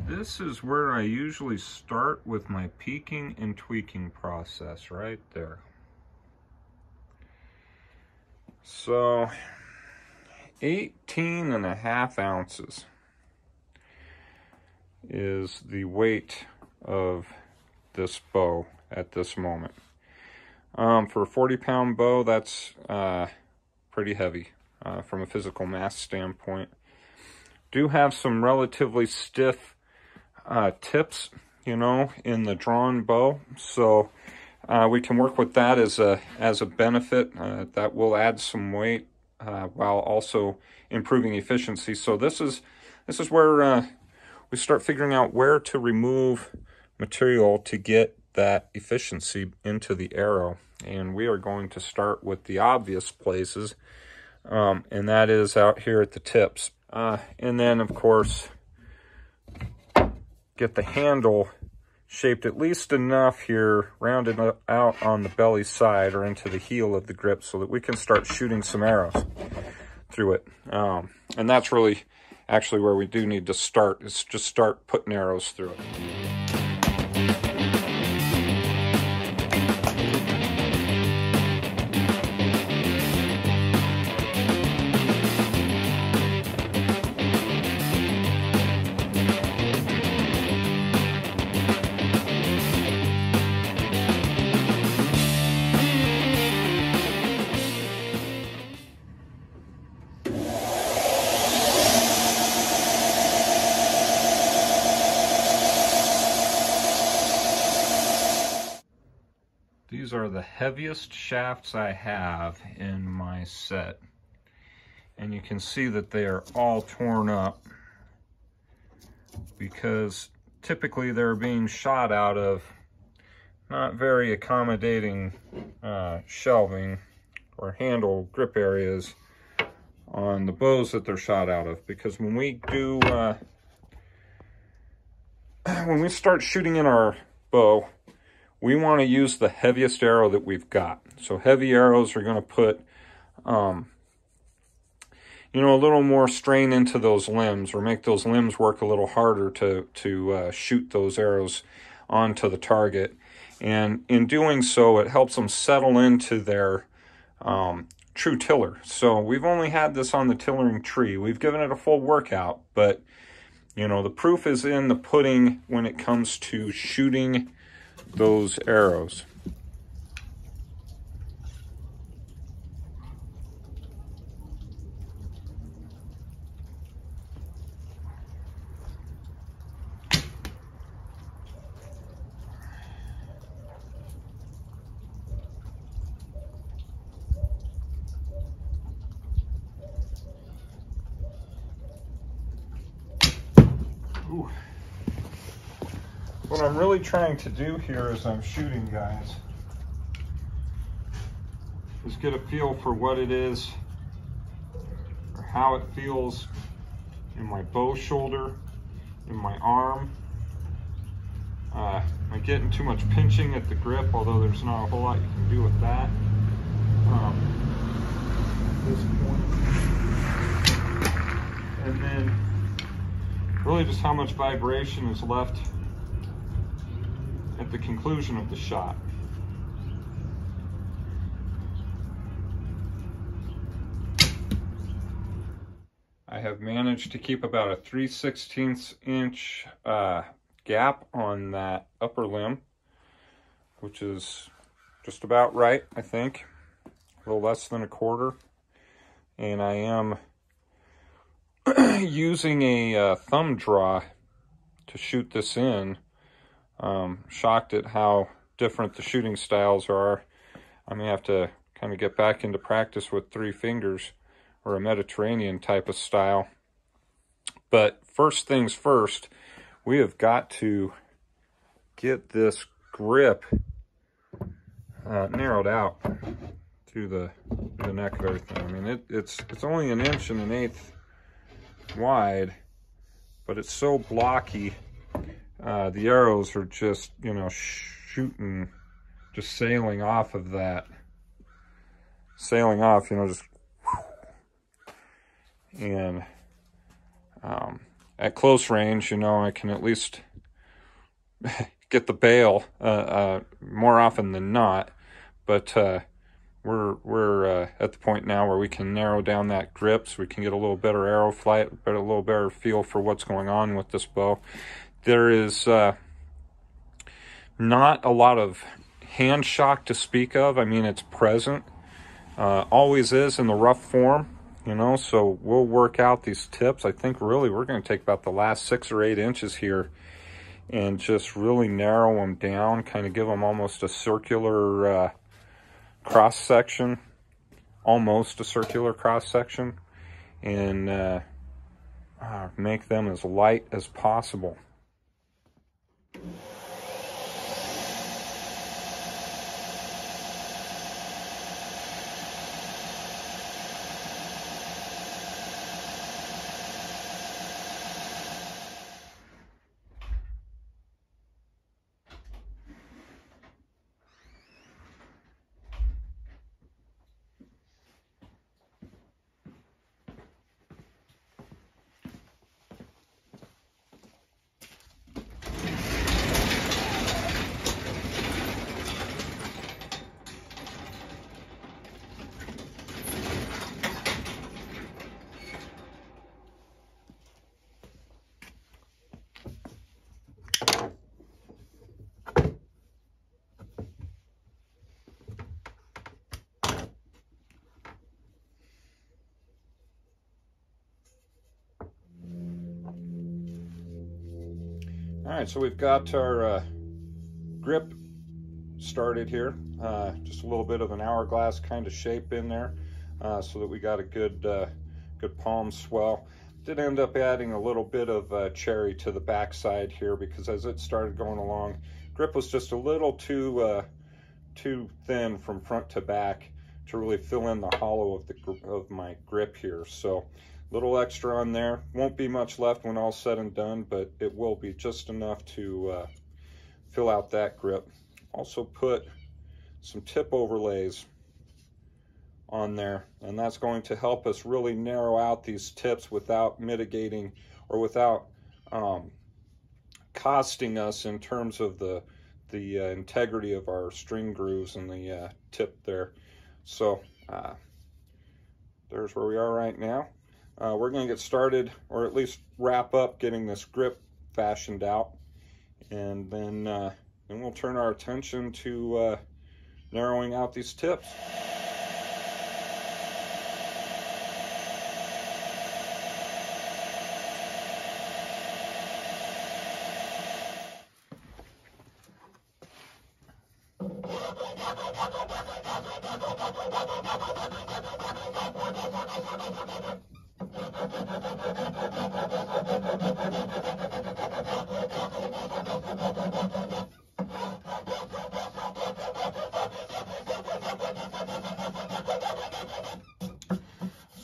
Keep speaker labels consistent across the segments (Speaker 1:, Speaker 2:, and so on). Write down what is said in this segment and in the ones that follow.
Speaker 1: This is where I usually start with my peaking and tweaking process right there. So 18.5 ounces is the weight of this bow at this moment. For a 40-pound bow, that's pretty heavy from a physical mass standpoint. Do have some relatively stiff tips, you know, in the drawn bow, so we can work with that as a benefit. That will add some weight while also improving efficiency. So this is where we start figuring out where to remove material to get that efficiency into the arrow, and we are going to start with the obvious places, and that is out here at the tips, and then of course get the handle shaped at least enough here, rounded out on the belly side or into the heel of the grip, so that we can start shooting some arrows through it. And that's really actually where we do need to start, is just start putting arrows through it. These are the heaviest shafts I have in my set, and you can see that they are all torn up because typically they're being shot out of not very accommodating shelving or handle grip areas on the bows that they're shot out of. Because when we do when we start shooting in our bow, we want to use the heaviest arrow that we've got. So heavy arrows are going to put, you know, a little more strain into those limbs, or make those limbs work a little harder to shoot those arrows onto the target. And in doing so, it helps them settle into their true tiller. So we've only had this on the tillering tree. We've given it a full workout, but, you know, the proof is in the pudding when it comes to shooting those arrows. Ooh. What I'm really trying to do here as I'm shooting, guys, is get a feel for what it is, or how it feels in my bow shoulder, in my arm. Am I getting too much pinching at the grip, although there's not a whole lot you can do with that at this point. And then really just how much vibration is left at the conclusion of the shot. I have managed to keep about a 3/16 inch gap on that upper limb, which is just about right, I think. A little less than a quarter. And I am using a thumb draw to shoot this in. Shocked at how different the shooting styles are. I may have to kind of get back into practice with 3 fingers or a Mediterranean type of style. But first things first, we have got to get this grip narrowed out through the neck of everything. I mean, it's only 1 1/8 wide, but it's so blocky. The arrows are just, you know, shooting, just sailing off of that. Sailing off, you know, just, and at close range, you know, I can at least get the bail more often than not. But we're at the point now where we can narrow down that grip, so we can get a little better arrow flight, but a little better feel for what's going on with this bow. There is not a lot of hand shock to speak of. I mean, it's present, always is in the rough form, you know, so we'll work out these tips. I think really we're going to take about the last 6 or 8 inches here and just really narrow them down, kind of give them almost a circular cross section, almost a circular cross section, and make them as light as possible. All right, so we've got our grip started here. Just a little bit of an hourglass kind of shape in there, so that we got a good good palm swell. Did end up adding a little bit of cherry to the back side here, because as it started going along, grip was just a little too thin from front to back to really fill in the hollow of my grip here. So little extra on there. Won't be much left when all's said and done, but it will be just enough to fill out that grip. Also put some tip overlays on there, and that's going to help us really narrow out these tips without mitigating or without costing us in terms of the integrity of our string grooves and the tip there. So there's where we are right now. We're going to get started, or at least wrap up getting this grip fashioned out, and then we'll turn our attention to narrowing out these tips.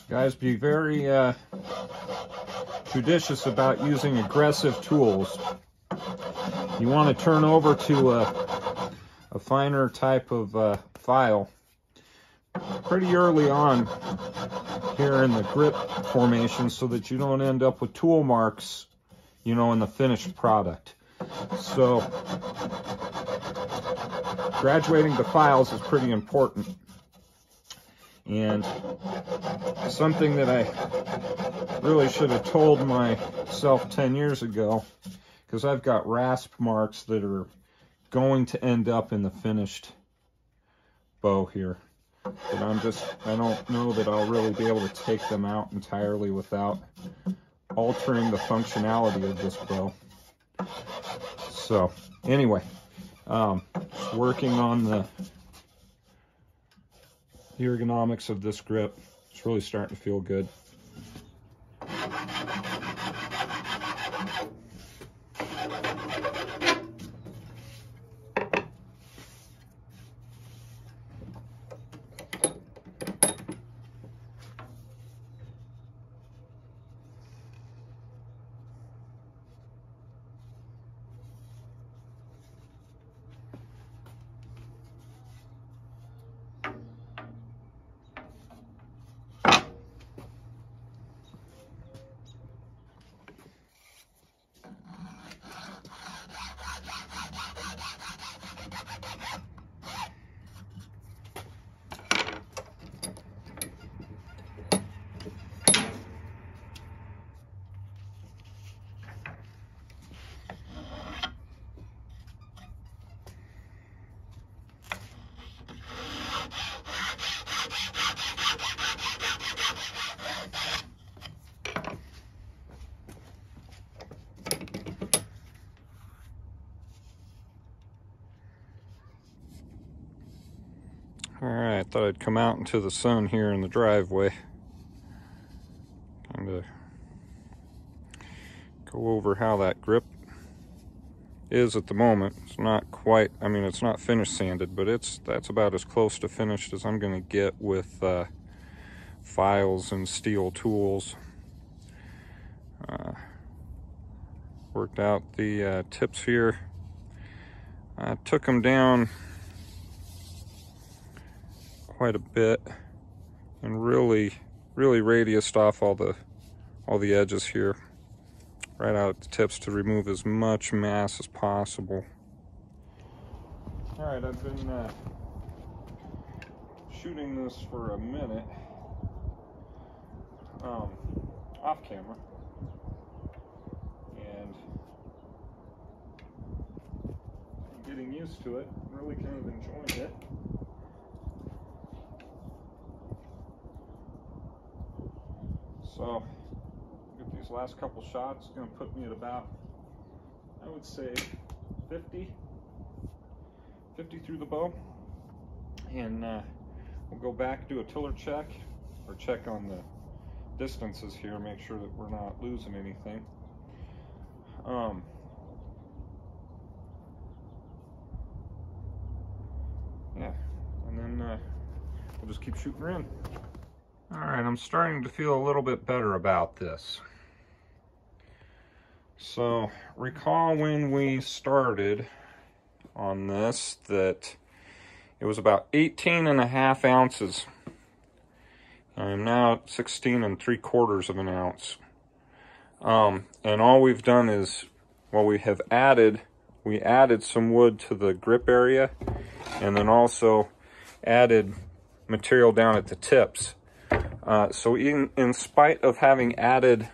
Speaker 1: Guys, be very judicious about using aggressive tools. You want to turn over to a finer type of file pretty early on here in the grip formation, so that you don't end up with tool marks, you know, in the finished product. So graduating the files is pretty important. And something that I really should have told myself 10 years ago, because I've got rasp marks that are going to end up in the finished bow here. But I don't know that I'll really be able to take them out entirely without altering the functionality of this bow. So anyway, working on the ergonomics of this grip. It's really starting to feel good. Alright, thought I'd come out into the sun here in the driveway. Kind of go over how that grip is at the moment. It's not quite, I mean, it's not finished sanded, but that's about as close to finished as I'm going to get with files and steel tools. Worked out the tips here. I took them down quite a bit and really radiused off all the edges here, right out at the tips, to remove as much mass as possible. All right, I've been shooting this for a minute off camera, and I'm getting used to it. Really kind of enjoying it. So, get these last couple shots. It's going to put me at about, I would say, 50 through the bow. And we'll go back, do a tiller check, or check on the distances here, make sure that we're not losing anything. Yeah, and then we'll just keep shooting her in. All right, I'm starting to feel a little bit better about this. So, recall when we started on this that it was about 18.5 ounces. I'm now at 16 3/4 of an ounce. And all we've done is, well, we added some wood to the grip area, and then also added material down at the tips. So in spite of having added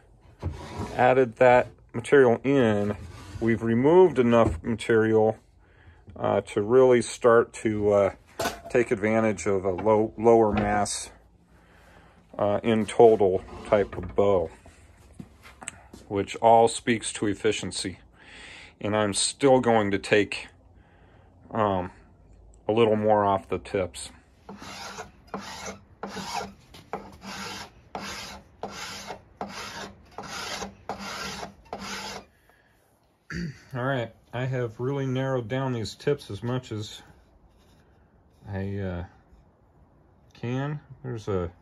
Speaker 1: that material in, we've removed enough material to really start to take advantage of a lower mass in total type of bow, which all speaks to efficiency. And I'm still going to take a little more off the tips. All right, I have really narrowed down these tips as much as I can. There's a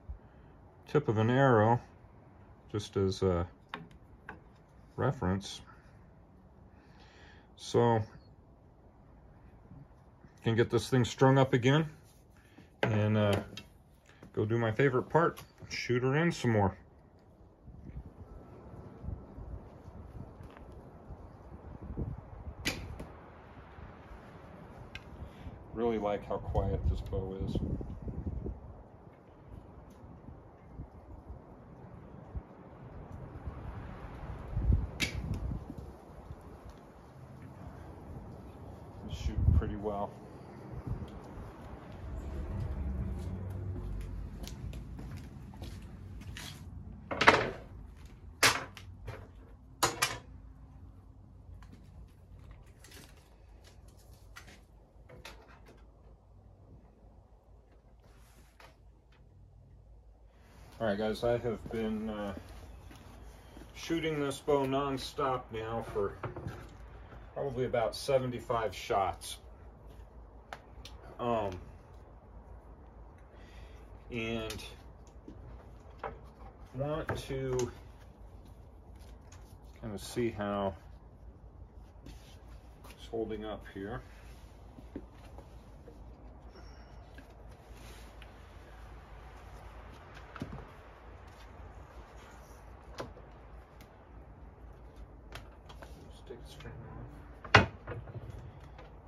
Speaker 1: tip of an arrow, just as a reference. So, can get this thing strung up again and go do my favorite part, shoot her in some more. Really like how quiet this bow is. It's shooting pretty well. Alright guys, I have been shooting this bow non-stop now for probably about 75 shots. And want to kind of see how it's holding up here.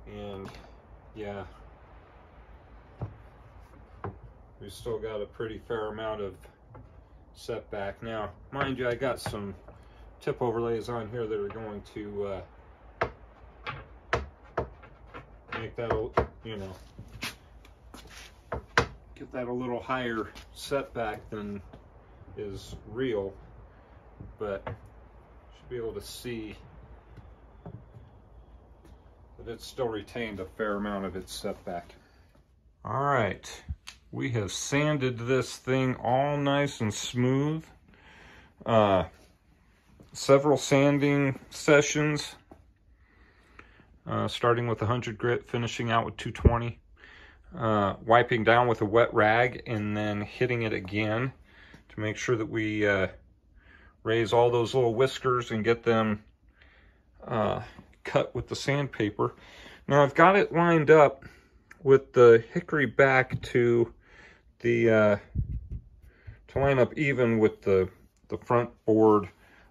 Speaker 1: And yeah, we still got a pretty fair amount of setback. Now, mind you, I got some tip overlays on here that are going to make that, you know, get that a little higher setback than is real, but should be able to see that it's still retained a fair amount of its setback. All right, we have sanded this thing all nice and smooth. Several sanding sessions, starting with 100 grit, finishing out with 220. Wiping down with a wet rag and then hitting it again to make sure that we raise all those little whiskers and get them cut with the sandpaper. Now I've got it lined up with the hickory back to the to line up even with the front board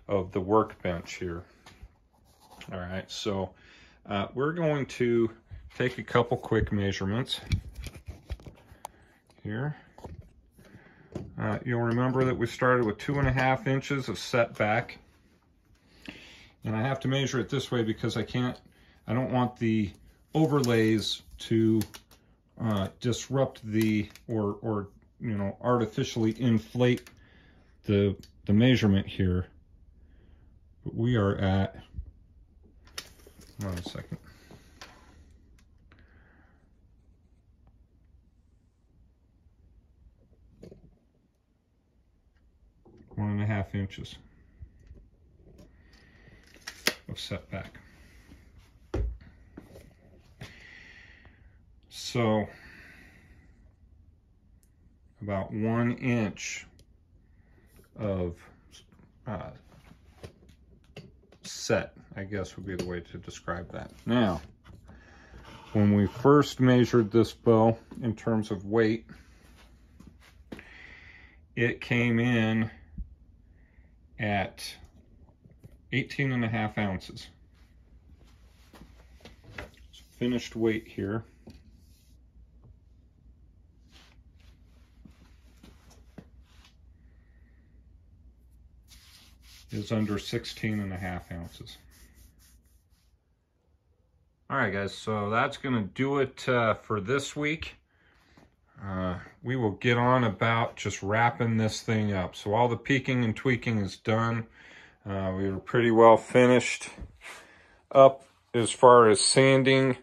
Speaker 1: of the workbench here. All right, so we're going to take a couple quick measurements here. You'll remember that we started with 2.5 inches of setback, and I have to measure it this way because I don't want the overlays to disrupt the or you know, artificially inflate the measurement here. But we are at, hold on a second. One and a half inches of setback. So about 1 inch of set, I guess would be the way to describe that. Now, when we first measured this bow in terms of weight, it came in at 18.5 ounces. So finished weight here is under 16.5 ounces. All right, guys, so that's gonna do it for this week. We will get on about just wrapping this thing up. So all the peeking and tweaking is done. We were pretty well finished up as far as sanding,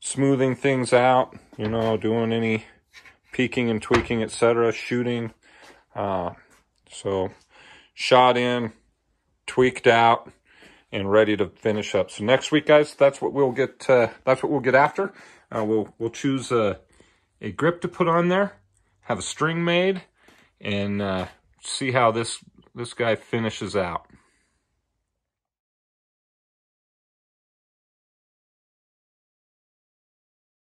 Speaker 1: smoothing things out, you know, doing any peeking and tweaking, etc., shooting. So shot in, tweaked out, and ready to finish up. So next week, guys, that's what we'll get. That's what we'll get after. We'll choose a grip to put on there, have a string made, and see how this guy finishes out.